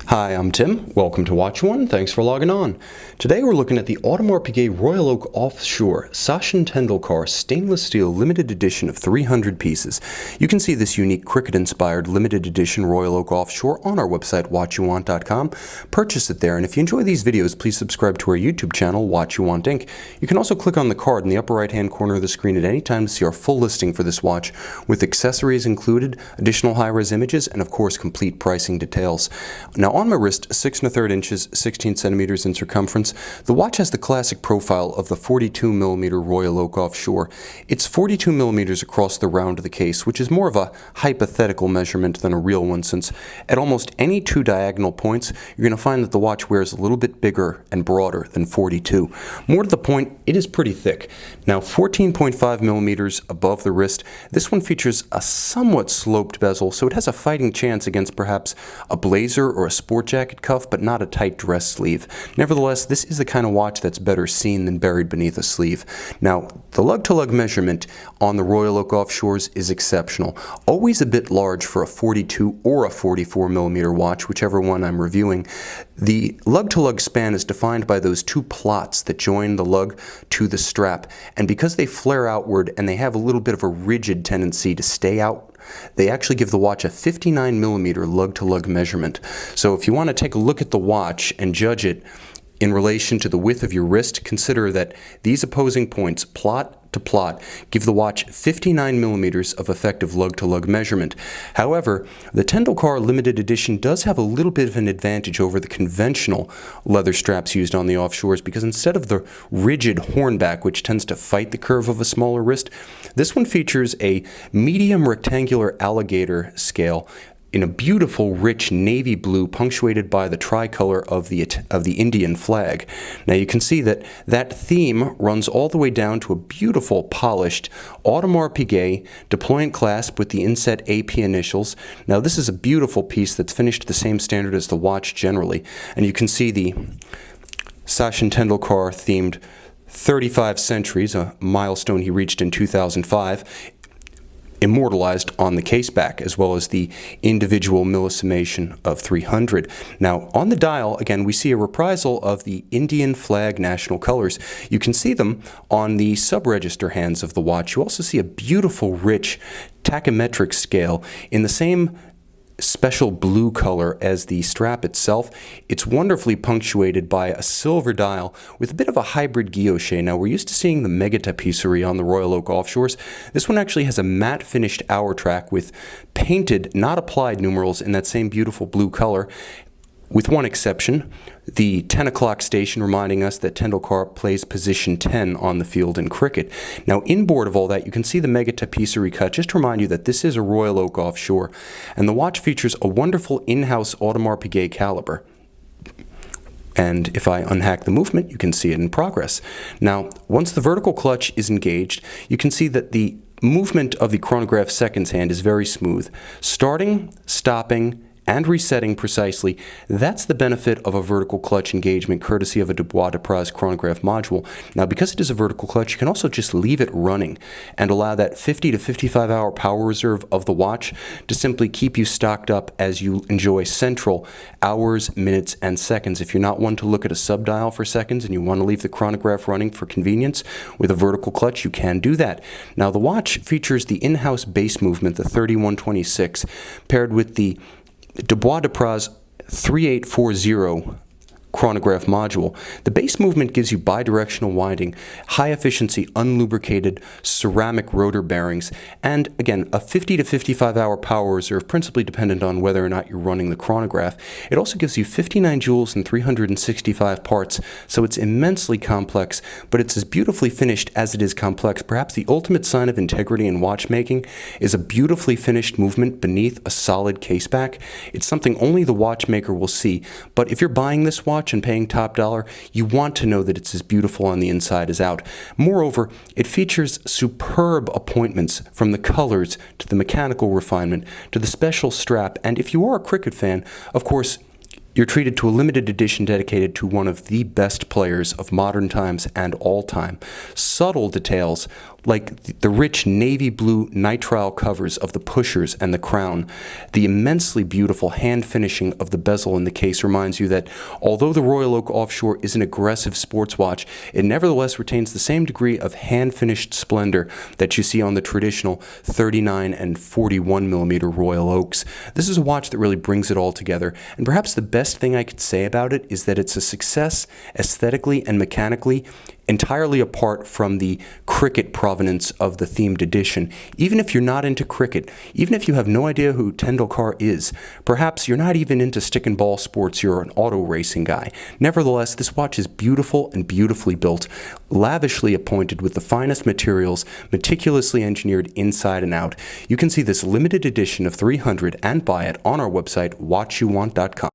Hi, I'm Tim. Welcome to Watch One. Thanks for logging on. Today we're looking at the Audemars Piguet Royal Oak Offshore Sachin Tendulkar stainless steel limited edition of 300 pieces. You can see this unique cricket-inspired limited edition Royal Oak Offshore on our website watchyouwant.com. Purchase it there, and if you enjoy these videos, please subscribe to our YouTube channel, Watch You Want Inc. You can also click on the card in the upper right-hand corner of the screen at any time to see our full listing for this watch, with accessories included, additional high-res images, and of course complete pricing details. Now, on my wrist, 6 1/3 inches, 16 centimeters in circumference, the watch has the classic profile of the 42mm Royal Oak Offshore. It's 42mm across the round of the case, which is more of a hypothetical measurement than a real one, since at almost any two diagonal points, you're going to find that the watch wears a little bit bigger and broader than 42. More to the point, it is pretty thick. Now, 14.5mm above the wrist, this one features a somewhat sloped bezel, so it has a fighting chance against perhaps a blazer or a sport jacket cuff, but not a tight dress sleeve. Nevertheless, this is the kind of watch that's better seen than buried beneath a sleeve. Now, the Lug To Lug measurement on the Royal Oak Offshores is exceptional. Always a bit large for a 42 or a 44mm watch, whichever one I'm reviewing. The Lug To Lug span is defined by those two plots that join the lug to the strap, and because they flare outward and they have a little bit of a rigid tendency to stay out, they actually give the watch a 59mm Lug To Lug measurement. So if you want to take a look at the watch and judge it in relation to the width of your wrist, consider that these opposing points, plot to plot, give the watch 59mm of effective Lug To Lug measurement. However, the Tendulkar limited edition does have a little bit of an advantage over the conventional leather straps used on the offshores, because instead of the rigid hornback, which tends to fight the curve of a smaller wrist, this one features a medium rectangular alligator scale in a beautiful, rich navy blue, punctuated by the tricolor of the Indian flag. Now you can see that that theme runs all the way down to a beautiful, polished Audemars Piguet deployant clasp with the inset AP initials. Now this is a beautiful piece that's finished to the same standard as the watch generally, and you can see the Sachin Tendulkar themed 35 centuries, a milestone he reached in 2005. Immortalized on the case back, as well as the individual millissimation of 300. Now, on the dial, again, we see a reprisal of the Indian flag national colors. You can see them on the sub-register hands of the watch. You also see a beautiful, rich tachymetric scale in the same special blue color as the strap itself. It's wonderfully punctuated by a silver dial with a bit of a hybrid guilloche. Now, we're used to seeing the mega tapisserie on the Royal Oak Offshores. This one actually has a matte finished hour track with painted, not applied numerals in that same beautiful blue color, with one exception, the 10 o'clock station reminding us that Tendulkar plays position 10 on the field in cricket. Now, inboard of all that, you can see the mega tapisserie cut, just to remind you that this is a Royal Oak Offshore, and the watch features a wonderful in-house Audemars Piguet caliper. And if I unhack the movement, you can see it in progress. Now, once the vertical clutch is engaged, you can see that the movement of the chronograph seconds hand is very smooth. Starting, stopping, and resetting precisely. That's the benefit of a vertical clutch engagement, courtesy of a Dubois de Praz chronograph module. Now, because it is a vertical clutch, you can also just leave it running and allow that 50 to 55 hour power reserve of the watch to simply keep you stocked up as you enjoy central hours, minutes, and seconds. If you're not one to look at a subdial for seconds and you want to leave the chronograph running for convenience with a vertical clutch, you can do that. Now, the watch features the in-house base movement, the 3126, paired with the Dubois de Praz 3840 chronograph module. The base movement gives you bidirectional winding, high efficiency, unlubricated ceramic rotor bearings, and again, a 50 to 55 hour power reserve, principally dependent on whether or not you're running the chronograph. It also gives you 59 joules and 365 parts, so it's immensely complex, but it's as beautifully finished as it is complex. Perhaps the ultimate sign of integrity in watchmaking is a beautifully finished movement beneath a solid caseback. It's something only the watchmaker will see, but if you're buying this watch and paying top dollar, you want to know that it's as beautiful on the inside as out. Moreover, it features superb appointments, from the colors to the mechanical refinement to the special strap, and if you are a cricket fan, of course, You're treated to a limited edition dedicated to one of the best players of modern times and all time. Subtle details like the rich navy blue nitrile covers of the pushers and the crown. The immensely beautiful hand finishing of the bezel in the case reminds you that although the Royal Oak Offshore is an aggressive sports watch, it nevertheless retains the same degree of hand-finished splendor that you see on the traditional 39 and 41 millimeter Royal Oaks. This is a watch that really brings it all together, and perhaps the best thing I could say about it is that it's a success aesthetically and mechanically, entirely apart from the cricket provenance of the themed edition. Even if you're not into cricket, even if you have no idea who Tendulkar is, perhaps you're not even into stick and ball sports, you're an auto racing guy. Nevertheless, this watch is beautiful and beautifully built, lavishly appointed with the finest materials, meticulously engineered inside and out. You can see this limited edition of 300 and buy it on our website, watchyouwant.com.